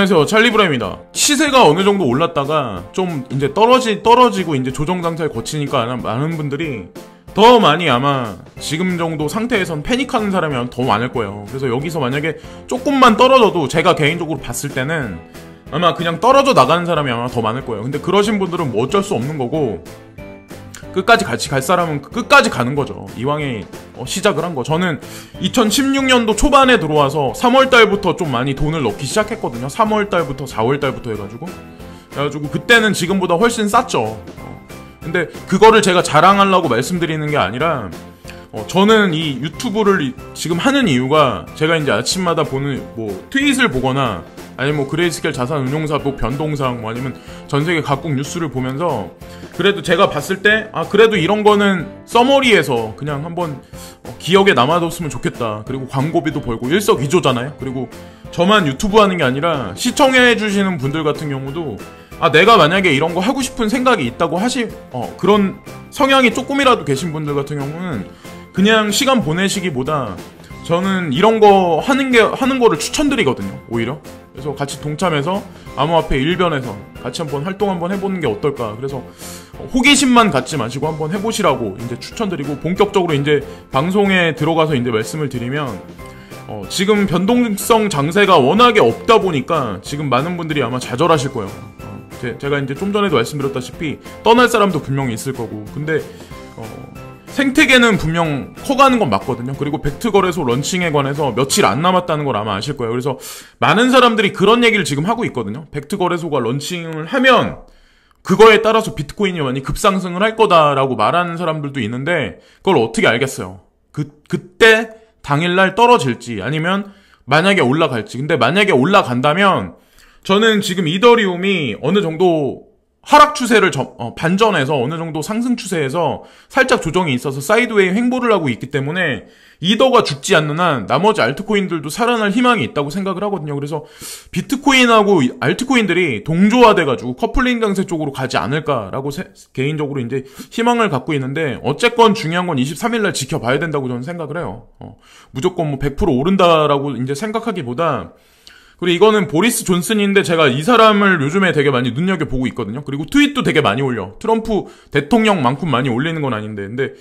안녕하세요, 찰리브라입니다. 시세가 어느 정도 올랐다가 좀 이제 떨어지고 이제 조정 상태를 거치니까 많은 분들이 더 많이 아마 지금 정도 상태에선 패닉하는 사람이 더 많을 거예요. 그래서 여기서 만약에 조금만 떨어져도 제가 개인적으로 봤을 때는 아마 그냥 떨어져 나가는 사람이 아마 더 많을 거예요. 근데 그러신 분들은 뭐 어쩔 수 없는 거고, 끝까지 같이 갈 사람은 끝까지 가는 거죠. 이왕에 시작을 한 거. 저는 2016년도 초반에 들어와서 3월달부터 좀 많이 돈을 넣기 시작했거든요. 3월달부터 4월달부터 해가지고 그때는 지금보다 훨씬 쌌죠. 근데 그거를 제가 자랑하려고 말씀드리는 게 아니라, 저는 이 유튜브를 지금 하는 이유가, 제가 이제 아침마다 보는 뭐 트윗을 보거나 아니면 뭐 그레이스케일 자산운용사 뭐 변동사항 뭐 아니면 전세계 각국 뉴스를 보면서, 그래도 제가 봤을 때 그래도 이런 거는 서머리에서 그냥 한번 기억에 남아뒀으면 좋겠다. 그리고 광고비도 벌고 일석이조잖아요. 그리고 저만 유튜브 하는 게 아니라 시청해 주시는 분들 같은 경우도 내가 만약에 이런 거 하고 싶은 생각이 있다고 그런 성향이 조금이라도 계신 분들 같은 경우는 그냥 시간 보내시기보다 저는 이런 거 하는 거를 추천드리거든요, 오히려. 그래서 같이 동참해서 암호화폐 일변에서 같이 한번 활동 한번 해보는 게 어떨까. 그래서 호기심만 갖지 마시고 한번 해보시라고 이제 추천드리고, 본격적으로 이제 방송에 들어가서 이제 말씀을 드리면, 지금 변동성 장세가 워낙에 없다 보니까 지금 많은 분들이 아마 좌절하실 거예요. 제가 이제 좀 전에도 말씀드렸다시피 떠날 사람도 분명히 있을 거고, 근데 생태계는 분명 커가는 건 맞거든요. 그리고 벡트거래소 런칭에 관해서 며칠 안 남았다는 걸 아마 아실 거예요. 그래서 많은 사람들이 그런 얘기를 지금 하고 있거든요. 벡트거래소가 런칭을 하면 그거에 따라서 비트코인이 많이 급상승을 할 거다라고 말하는 사람들도 있는데, 그걸 어떻게 알겠어요? 그때 당일날 떨어질지 아니면 만약에 올라갈지. 근데 만약에 올라간다면 저는 지금 이더리움이 어느 정도 하락 추세를 반전해서 어느 정도 상승 추세에서 살짝 조정이 있어서 사이드웨이 횡보를 하고 있기 때문에 이더가 죽지 않는 한 나머지 알트코인들도 살아날 희망이 있다고 생각을 하거든요. 그래서 비트코인하고 알트코인들이 동조화돼가지고 커플링 강세 쪽으로 가지 않을까라고 개인적으로 이제 희망을 갖고 있는데, 어쨌건 중요한 건 23일날 지켜봐야 된다고 저는 생각을 해요. 무조건 뭐 100% 오른다라고 이제 생각하기보다, 그리고 이거는 보리스 존슨인데 제가 이 사람을 요즘에 되게 많이 눈여겨보고 있거든요. 그리고 트윗도 되게 많이 올려. 트럼프 대통령만큼 많이 올리는 건 아닌데, 근데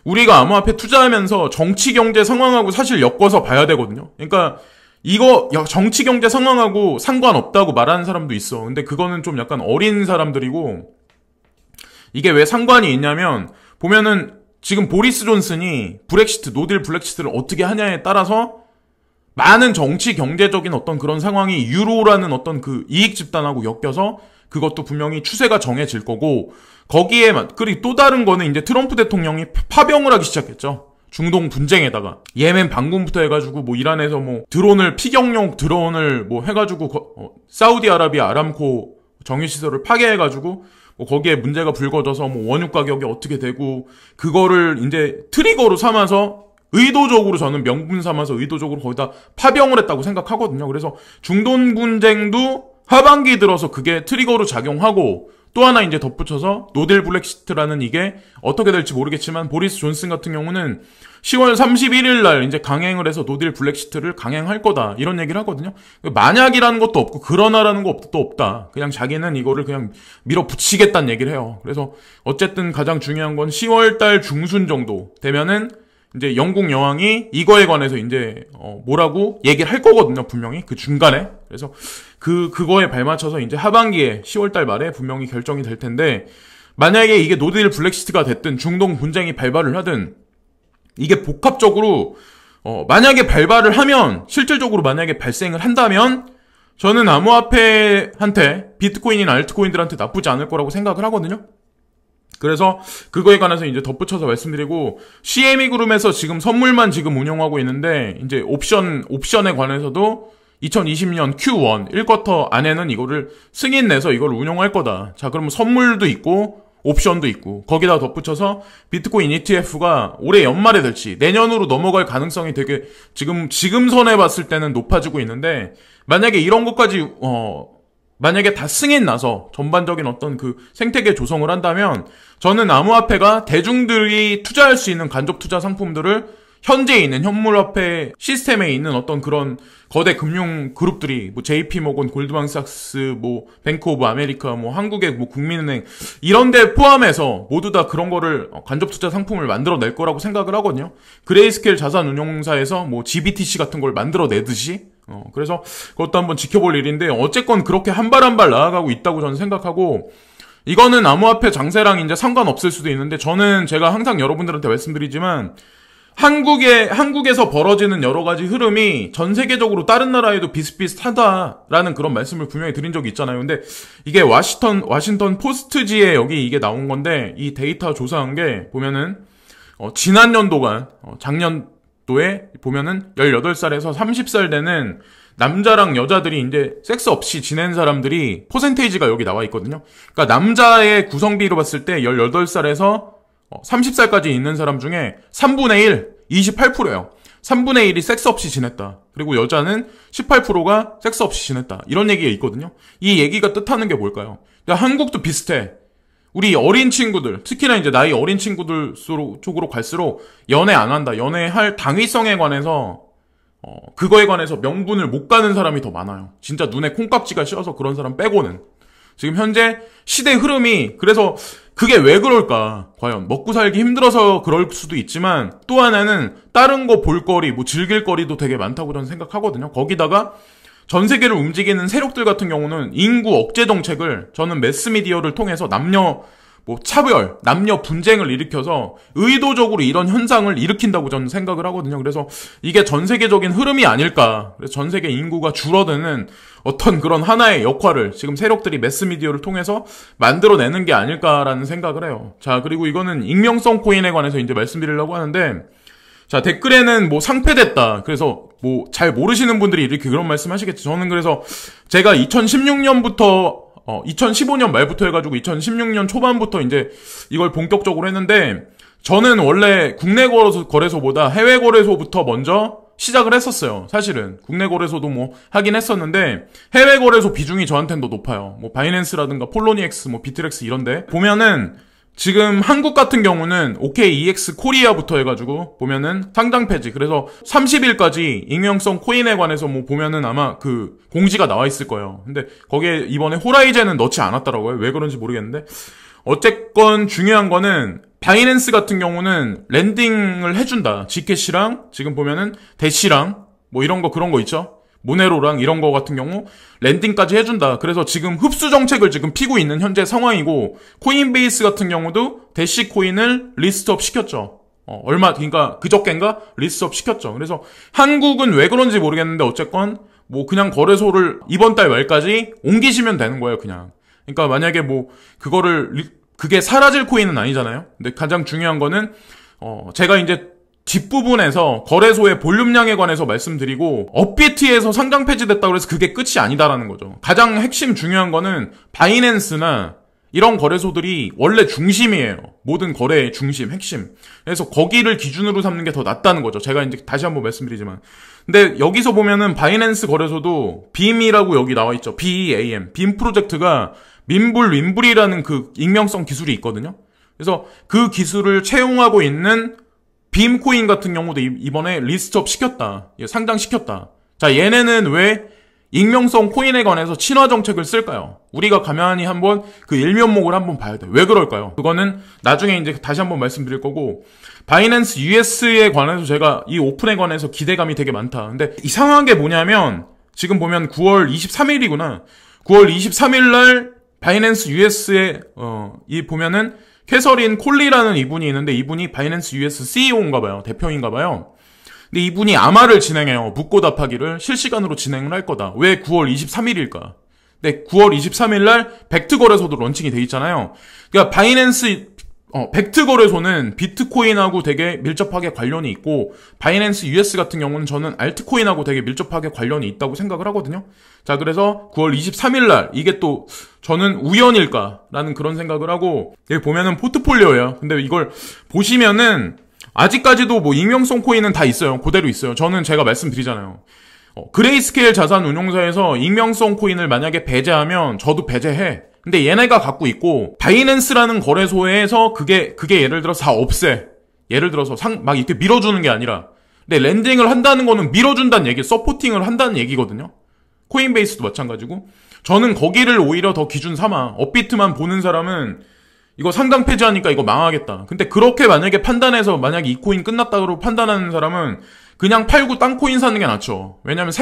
우리가 암호화폐 투자하면서 정치 경제 상황하고 사실 엮어서 봐야 되거든요. 그러니까 이거 정치 경제 상황하고 상관없다고 말하는 사람도 있어. 근데 그거는 좀 약간 어린 사람들이고, 이게 왜 상관이 있냐면, 보면은 지금 보리스 존슨이 노딜 브렉시트를 어떻게 하냐에 따라서 많은 정치 경제적인 어떤 그런 상황이 유로라는 어떤 그 이익 집단하고 엮여서 그것도 분명히 추세가 정해질 거고, 거기에 그리고 또 다른 거는 이제 트럼프 대통령이 파병을 하기 시작했죠. 중동 분쟁에다가 예멘 반군부터 해가지고 뭐 이란에서 뭐 피격용 드론을 뭐 해가지고 사우디아라비아 아람코 정유시설을 파괴해가지고 뭐 거기에 문제가 불거져서 뭐 원유 가격이 어떻게 되고, 그거를 이제 트리거로 삼아서 의도적으로, 저는 명분 삼아서 의도적으로 거기다 파병을 했다고 생각하거든요. 그래서 중동 분쟁도 하반기 들어서 그게 트리거로 작용하고, 또 하나 이제 덧붙여서 노딜 블랙시트라는, 이게 어떻게 될지 모르겠지만 보리스 존슨 같은 경우는 10월 31일 날 이제 강행을 해서 노딜 블랙시트를 강행할 거다, 이런 얘기를 하거든요. 만약이라는 것도 없고 그러나라는 것도 없다. 그냥 자기는 이거를 그냥 밀어붙이겠다는 얘기를 해요. 그래서 어쨌든 가장 중요한 건 10월 달 중순 정도 되면은 이제 영국 여왕이 이거에 관해서 이제 뭐라고 얘기를 할 거거든요, 분명히 그 중간에. 그래서 그거에 발맞춰서 이제 하반기에 10월달 말에 분명히 결정이 될 텐데, 만약에 이게 노딜 블랙시트가 됐든 중동 분쟁이 발발을 하든, 이게 복합적으로 만약에 발발을 하면, 실질적으로 만약에 발생을 한다면, 저는 암호화폐한테, 비트코인이나 알트코인들한테 나쁘지 않을 거라고 생각을 하거든요. 그래서 그거에 관해서 이제 덧붙여서 말씀드리고, CME 그룹에서 지금 선물만 지금 운영하고 있는데, 이제 옵션에 관해서도 2020년 Q1 1쿼터 안에는 이거를 승인 내서 이걸 운영할 거다. 자, 그러면 선물도 있고 옵션도 있고, 거기다 덧붙여서 비트코인 ETF가 올해 연말에 될지 내년으로 넘어갈 가능성이 되게 지금 선에 봤을 때는 높아지고 있는데, 만약에 이런 것까지 만약에 다 승인 나서 전반적인 어떤 그 생태계 조성을 한다면, 저는 암호화폐가 대중들이 투자할 수 있는 간접 투자 상품들을 현재 있는 현물화폐 시스템에 있는 어떤 그런 거대 금융 그룹들이 뭐 JP모건, 골드만삭스, 뭐 뱅크 오브 아메리카, 뭐 한국의 뭐 국민은행 이런 데 포함해서 모두 다 그런 거를 간접 투자 상품을 만들어낼 거라고 생각을 하거든요. 그레이스케일 자산운용사에서 뭐 GBTC 같은 걸 만들어내듯이 그래서 그것도 한번 지켜볼 일인데 어쨌건 그렇게 한 발 한 발 나아가고 있다고 저는 생각하고 이거는 암호화폐 장세랑 이제 상관없을 수도 있는데 저는 제가 항상 여러분들한테 말씀드리지만 한국에서 벌어지는 여러 가지 흐름이 전 세계적으로 다른 나라에도 비슷비슷하다라는 그런 말씀을 분명히 드린 적이 있잖아요. 근데 이게 워싱턴 포스트지에 여기 이게 나온 건데 이 데이터 조사한 게 보면은 지난 연도간 작년도에 보면은 18살에서 30살 되는 남자랑 여자들이 이제 섹스 없이 지낸 사람들이 퍼센테이지가 여기 나와 있거든요. 그러니까 남자의 구성비로 봤을 때 18살에서 30살까지 있는 사람 중에 3분의 1, 28%예요. 3분의 1이 섹스 없이 지냈다. 그리고 여자는 18%가 섹스 없이 지냈다. 이런 얘기가 있거든요. 이 얘기가 뜻하는 게 뭘까요? 그러니까 한국도 비슷해. 우리 어린 친구들, 특히나 이제 나이 어린 친구들 쪽으로 갈수록 연애 안 한다. 연애할 당위성에 관해서 그거에 관해서 명분을 못 가는 사람이 더 많아요. 진짜 눈에 콩깍지가 씌어서 그런 사람 빼고는. 지금 현재 시대 흐름이 그래서 그게 왜 그럴까? 과연 먹고 살기 힘들어서 그럴 수도 있지만 또 하나는 다른 거 볼거리, 뭐 즐길거리도 되게 많다고 저는 생각하거든요. 거기다가 전 세계를 움직이는 세력들 같은 경우는 인구 억제 정책을 저는 매스미디어를 통해서 남녀 차별, 남녀 분쟁을 일으켜서 의도적으로 이런 현상을 일으킨다고 저는 생각을 하거든요. 그래서 이게 전 세계적인 흐름이 아닐까. 그래서 전 세계 인구가 줄어드는 어떤 그런 하나의 역할을 지금 세력들이 매스미디어를 통해서 만들어내는 게 아닐까라는 생각을 해요. 자, 그리고 이거는 익명성 코인에 관해서 이제 말씀드리려고 하는데, 자, 댓글에는 뭐 상폐됐다. 그래서 뭐 잘 모르시는 분들이 이렇게 그런 말씀 하시겠죠. 저는 그래서 제가 2016년부터 2015년 말부터 해가지고 2016년 초반부터 이제 이걸 본격적으로 했는데 저는 원래 국내 거래소보다 해외 거래소부터 먼저 시작을 했었어요. 사실은 국내 거래소도 뭐 하긴 했었는데 해외 거래소 비중이 저한테는 더 높아요. 뭐 바이낸스라든가 폴로니엑스, 뭐 비트렉스 이런데 보면은 지금 한국 같은 경우는 OKEX 코리아부터 해가지고 보면은 상장 폐지. 그래서 30일까지 익명성 코인에 관해서 뭐 보면은 아마 그 공지가 나와 있을 거예요. 근데 거기에 이번에 호라이젠은 넣지 않았더라고요. 왜 그런지 모르겠는데 어쨌건 중요한 거는 바이낸스 같은 경우는 랜딩을 해준다. 지켓이랑 지금 보면은 대시랑 뭐 이런 거 그런 거 있죠. 모네로랑 이런 거 같은 경우 랜딩까지 해준다. 그래서 지금 흡수 정책을 지금 피고 있는 현재 상황이고 코인베이스 같은 경우도 대시 코인을 리스트업 시켰죠. 그러니까 그저껜가 리스트업 시켰죠. 그래서 한국은 왜 그런지 모르겠는데 어쨌건 뭐 그냥 거래소를 이번 달 말까지 옮기시면 되는 거예요, 그냥. 그러니까 만약에 뭐 그게 사라질 코인은 아니잖아요. 근데 가장 중요한 거는 제가 이제 뒷부분에서 거래소의 볼륨량에 관해서 말씀드리고 업비트에서 상장 폐지됐다고 해서 그게 끝이 아니다라는 거죠. 가장 핵심 중요한 거는 바이낸스나 이런 거래소들이 원래 중심이에요. 모든 거래의 중심, 핵심. 그래서 거기를 기준으로 삼는 게 더 낫다는 거죠. 제가 이제 다시 한번 말씀드리지만. 근데 여기서 보면은 바이낸스 거래소도 빔이라고 여기 나와 있죠. BEAM. 빔 프로젝트가 윈불이라는 그 익명성 기술이 있거든요. 그래서 그 기술을 채용하고 있는 빔코인 같은 경우도 이번에 리스트업 시켰다. 상장시켰다. 자, 얘네는 왜 익명성 코인에 관해서 친화 정책을 쓸까요? 우리가 가만히 한번 그 일면목을 한번 봐야 돼요. 왜 그럴까요? 그거는 나중에 이제 다시 한번 말씀드릴 거고, 바이낸스 US에 관해서 제가 이 오픈에 관해서 기대감이 되게 많다. 근데 이상한 게 뭐냐면, 지금 보면 9월 23일이구나. 9월 23일 날 바이낸스 US에, 보면은 캐서린 콜리라는 이분이 있는데 이분이 바이낸스 US CEO인가 봐요. 대표인가 봐요. 근데 이분이 아마를 진행해요. 묻고 답하기를 실시간으로 진행을 할 거다. 왜 9월 23일일까? 근데 9월 23일 날 벡트 거래소도 런칭이 돼 있잖아요. 그러니까 바이낸스 벡트 거래소는 비트코인하고 되게 밀접하게 관련이 있고 바이낸스 US 같은 경우는 저는 알트코인하고 되게 밀접하게 관련이 있다고 생각을 하거든요. 자, 그래서 9월 23일 날 이게 또 저는 우연일까라는 그런 생각을 하고 여기 보면은 포트폴리오예요. 근데 이걸 보시면은 아직까지도 뭐 익명성 코인은 다 있어요. 그대로 있어요. 저는 제가 말씀드리잖아요. 그레이스케일 자산 운용사에서 익명성 코인을 만약에 배제하면 저도 배제해. 근데 얘네가 갖고 있고 바이낸스라는 거래소에서 그게 예를 들어서 다 없애. 예를 들어서 막 이렇게 밀어주는 게 아니라 근데 랜딩을 한다는 거는 밀어준다는 얘기, 서포팅을 한다는 얘기거든요. 코인베이스도 마찬가지고. 저는 거기를 오히려 더 기준 삼아. 업비트만 보는 사람은 이거 상장 폐지하니까 이거 망하겠다. 근데 그렇게 만약에 판단해서 만약에 이 코인 끝났다고 판단하는 사람은 그냥 팔고 딴 코인 사는 게 낫죠. 왜냐면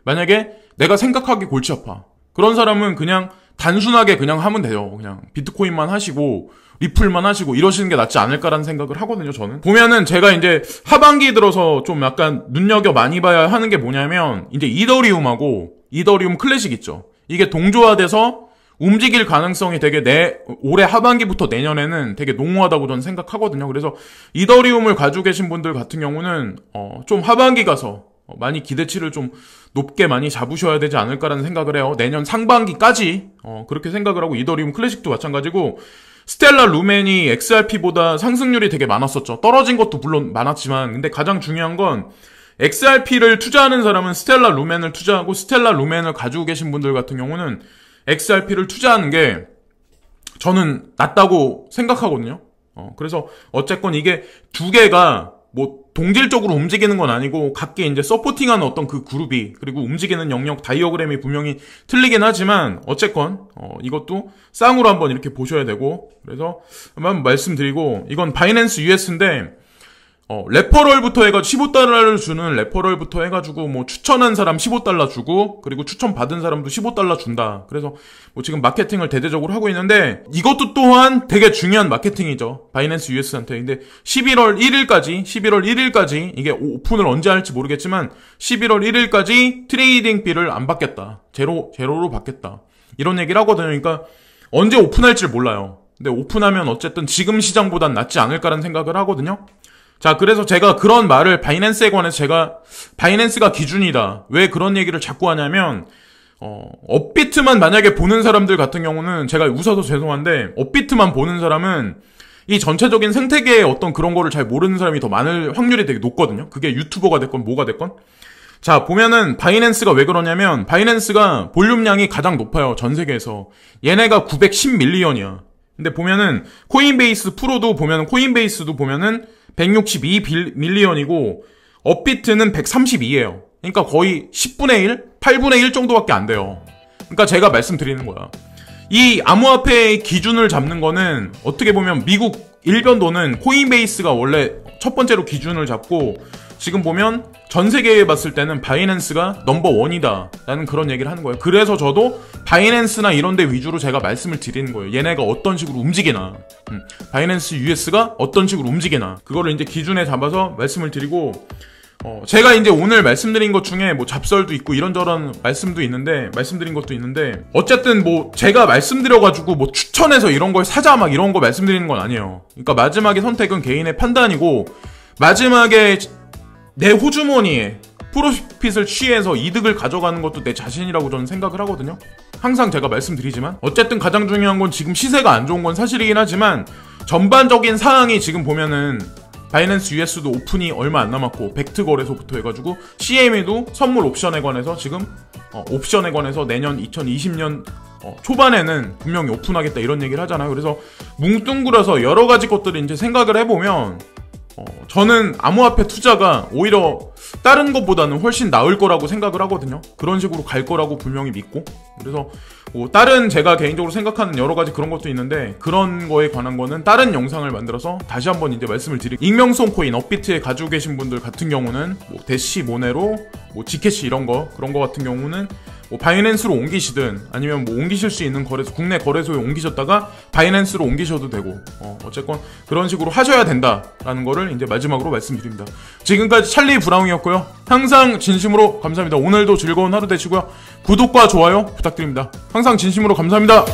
만약에 내가 생각하기 골치 아파. 그런 사람은 그냥 단순하게 그냥 하면 돼요. 그냥 비트코인만 하시고 리플만 하시고 이러시는 게 낫지 않을까라는 생각을 하거든요, 저는. 보면은 제가 이제 하반기 들어서 좀 약간 눈여겨 많이 봐야 하는 게 뭐냐면 이제 이더리움하고 이더리움 클래식 있죠. 이게 동조화돼서 움직일 가능성이 되게 올해 하반기부터 내년에는 되게 농후하다고 저는 생각하거든요. 그래서 이더리움을 가지고 계신 분들 같은 경우는 좀 하반기 가서 많이 기대치를 좀 높게 많이 잡으셔야 되지 않을까라는 생각을 해요. 내년 상반기까지 그렇게 생각을 하고 이더리움 클래식도 마찬가지고 스텔라 루멘이 XRP보다 상승률이 되게 많았었죠. 떨어진 것도 물론 많았지만 근데 가장 중요한 건 XRP를 투자하는 사람은 스텔라 루멘을 투자하고 스텔라 루멘을 가지고 계신 분들 같은 경우는 XRP를 투자하는 게 저는 낫다고 생각하거든요. 그래서 어쨌건 이게 두 개가 뭐 동질적으로 움직이는 건 아니고 각기 이제 서포팅하는 어떤 그 그룹이 그리고 움직이는 영역 다이어그램이 분명히 틀리긴 하지만 어쨌건 이것도 쌍으로 한번 이렇게 보셔야 되고 그래서 한번 말씀드리고 이건 바이낸스 US인데 레퍼럴부터 해가지고 15달러를 주는 레퍼럴부터 해가지고 뭐 추천한 사람 15달러 주고 그리고 추천 받은 사람도 15달러 준다. 그래서 뭐 지금 마케팅을 대대적으로 하고 있는데 이것도 또한 되게 중요한 마케팅이죠. 바이낸스 US한테. 근데 11월 1일까지 이게 오픈을 언제 할지 모르겠지만 11월 1일까지 트레이딩 비를 안 받겠다. 제로로 받겠다. 이런 얘기를 하거든요. 그러니까 언제 오픈할지 몰라요. 근데 오픈하면 어쨌든 지금 시장보단 낫지 않을까라는 생각을 하거든요. 자, 그래서 제가 그런 말을 바이낸스에 관해서 바이낸스가 기준이다. 왜 그런 얘기를 자꾸 하냐면, 업비트만 만약에 보는 사람들 같은 경우는 제가 웃어서 죄송한데, 업비트만 보는 사람은 이 전체적인 생태계의 어떤 그런 거를 잘 모르는 사람이 더 많을 확률이 되게 높거든요. 그게 유튜버가 됐건 뭐가 됐건. 자, 보면은 바이낸스가 왜 그러냐면, 바이낸스가 볼륨량이 가장 높아요. 전 세계에서. 얘네가 910밀리언이야. 근데 보면은, 코인베이스도 보면은, 162밀리언이고 업비트는 132예요. 그러니까 거의 10분의 1? 8분의 1 정도밖에 안 돼요. 그러니까 제가 말씀드리는 거야. 이 암호화폐의 기준을 잡는 거는 어떻게 보면 미국 일변도는 코인베이스가 원래 첫 번째로 기준을 잡고 지금 보면 전 세계에 봤을 때는 바이낸스가 넘버원이다 라는 그런 얘기를 하는 거예요. 그래서 저도 바이낸스나 이런 데 위주로 제가 말씀을 드리는 거예요. 얘네가 어떤 식으로 움직이나 바이낸스 US가 어떤 식으로 움직이나 그거를 이제 기준에 잡아서 말씀을 드리고 제가 이제 오늘 말씀드린 것 중에 뭐 잡설도 있고 이런저런 말씀드린 것도 있는데 어쨌든 뭐 제가 말씀드려가지고 뭐 추천해서 이런 걸 사자 막 이런 거 말씀드리는 건 아니에요. 그러니까 마지막에 선택은 개인의 판단이고 마지막에 내 호주머니에 프로핏을 취해서 이득을 가져가는 것도 내 자신이라고 저는 생각을 하거든요. 항상 제가 말씀드리지만 어쨌든 가장 중요한 건 지금 시세가 안 좋은 건 사실이긴 하지만 전반적인 상황이 지금 보면은 바이낸스 US도 오픈이 얼마 안 남았고 벡트 거래소부터 해가지고 CME도 선물 옵션에 관해서 지금 옵션에 관해서 내년 2020년 초반에는 분명히 오픈하겠다 이런 얘기를 하잖아요. 그래서 뭉뚱그려서 여러 가지 것들을 이제 생각을 해보면 저는 암호화폐 투자가 오히려 다른 것보다는 훨씬 나을 거라고 생각을 하거든요. 그런 식으로 갈 거라고 분명히 믿고 그래서 뭐 다른 제가 개인적으로 생각하는 여러 가지 그런 것도 있는데 그런 거에 관한 거는 다른 영상을 만들어서 다시 한번 이제 말씀을 드릴게요. 익명성 코인 업비트에 가지고 계신 분들 같은 경우는 뭐 대시, 모네로, 뭐 지캐시 이런 거 그런 거 같은 경우는 뭐 바이낸스로 옮기시든 아니면 뭐 옮기실 수 있는 국내 거래소에 옮기셨다가 바이낸스로 옮기셔도 되고 어쨌건 그런 식으로 하셔야 된다라는 거를 이제 마지막으로 말씀드립니다. 지금까지 찰리 브라운이었고요. 항상 진심으로 감사합니다. 오늘도 즐거운 하루 되시고요. 구독과 좋아요 부탁드립니다. 항상 진심으로 감사합니다.